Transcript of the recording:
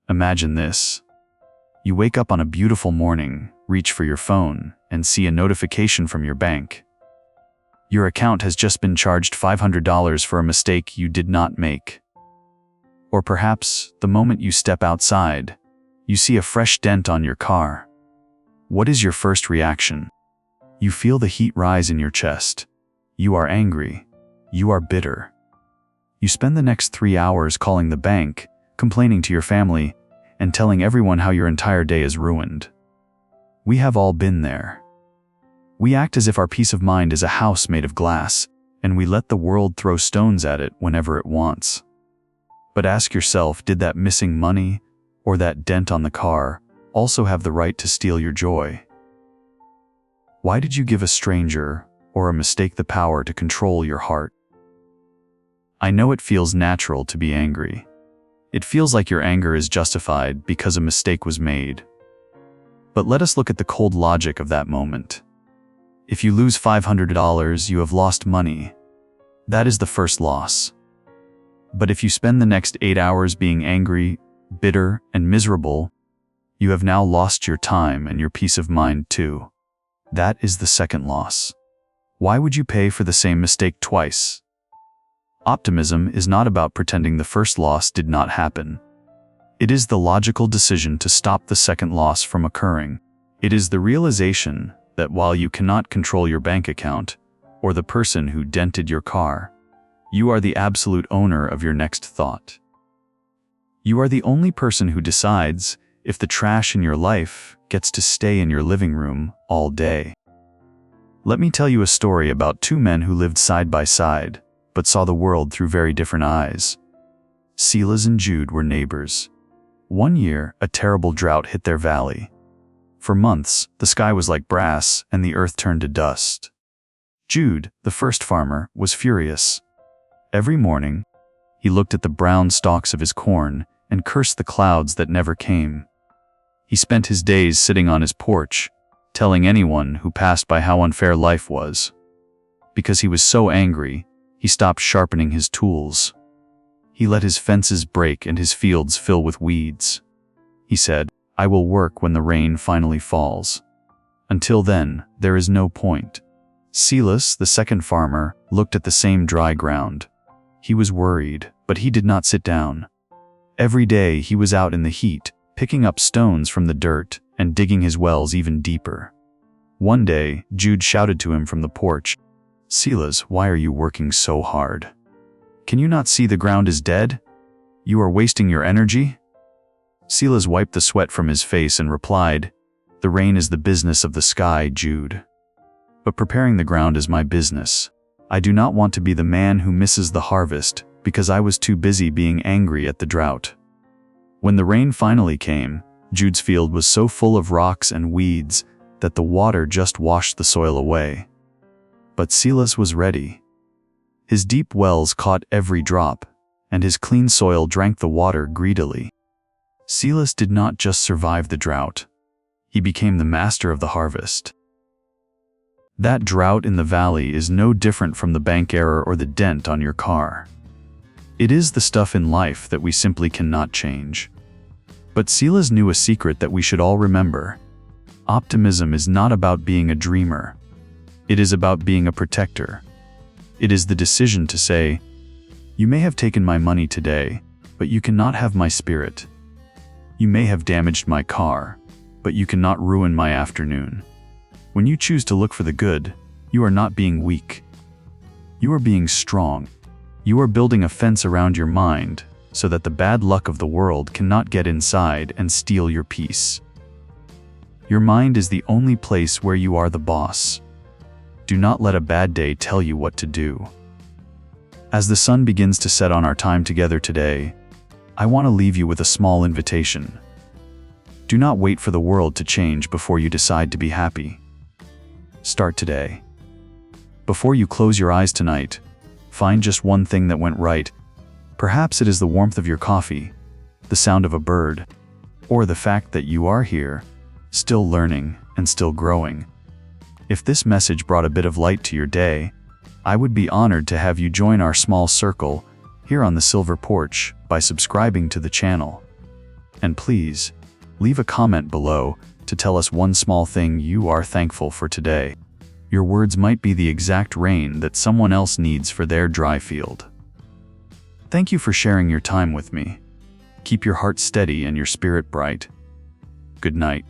Imagine this. You wake up on a beautiful morning, reach for your phone, and see a notification from your bank. Your account has just been charged $500 for a mistake you did not make. Or perhaps, the moment you step outside, you see a fresh dent on your car. What is your first reaction? You feel the heat rise in your chest. You are angry. You are bitter. You spend the next 3 hours calling the bank, complaining to your family, and telling everyone how your entire day is ruined. We have all been there. We act as if our peace of mind is a house made of glass, and we let the world throw stones at it whenever it wants. But ask yourself, did that missing money or that dent on the car also have the right to steal your joy? Why did you give a stranger or a mistake the power to control your heart? I know it feels natural to be angry. It feels like your anger is justified because a mistake was made. But let us look at the cold logic of that moment. If you lose $500, you have lost money. That is the first loss. But if you spend the next 8 hours being angry, bitter, and miserable, you have now lost your time and your peace of mind too. That is the second loss. Why would you pay for the same mistake twice? Optimism is not about pretending the first loss did not happen. It is the logical decision to stop the second loss from occurring. It is the realization that while you cannot control your bank account or the person who dented your car, you are the absolute owner of your next thought. You are the only person who decides if the trash in your life gets to stay in your living room all day. Let me tell you a story about two men who lived side by side, but saw the world through very different eyes. Silas and Jude were neighbors. One year, a terrible drought hit their valley. For months, the sky was like brass and the earth turned to dust. Jude, the first farmer, was furious. Every morning, he looked at the brown stalks of his corn and cursed the clouds that never came. He spent his days sitting on his porch, telling anyone who passed by how unfair life was. Because he was so angry, he stopped sharpening his tools. He let his fences break and his fields fill with weeds. He said, "I will work when the rain finally falls. Until then, there is no point." Silas, the second farmer, looked at the same dry ground. He was worried, but he did not sit down. Every day he was out in the heat, picking up stones from the dirt and digging his wells even deeper. One day, Jude shouted to him from the porch, "Silas, why are you working so hard? Can you not see the ground is dead? You are wasting your energy?" Silas wiped the sweat from his face and replied, "The rain is the business of the sky, Jude. But preparing the ground is my business. I do not want to be the man who misses the harvest because I was too busy being angry at the drought." When the rain finally came, Jude's field was so full of rocks and weeds that the water just washed the soil away. But Silas was ready. His deep wells caught every drop, and his clean soil drank the water greedily. Silas did not just survive the drought. He became the master of the harvest. That drought in the valley is no different from the bank error or the dent on your car. It is the stuff in life that we simply cannot change. But Silas knew a secret that we should all remember. Optimism is not about being a dreamer. It is about being a protector. It is the decision to say, "You may have taken my money today, but you cannot have my spirit. You may have damaged my car, but you cannot ruin my afternoon." When you choose to look for the good, you are not being weak. You are being strong. You are building a fence around your mind so that the bad luck of the world cannot get inside and steal your peace. Your mind is the only place where you are the boss. Do not let a bad day tell you what to do. As the sun begins to set on our time together today, I want to leave you with a small invitation. Do not wait for the world to change before you decide to be happy. Start today. Before you close your eyes tonight, find just one thing that went right. Perhaps it is the warmth of your coffee, the sound of a bird, or the fact that you are here, still learning and still growing. If this message brought a bit of light to your day, I would be honored to have you join our small circle here on the Silver Porch by subscribing to the channel. And please, leave a comment below to tell us one small thing you are thankful for today. Your words might be the exact rain that someone else needs for their dry field. Thank you for sharing your time with me. Keep your heart steady and your spirit bright. Good night.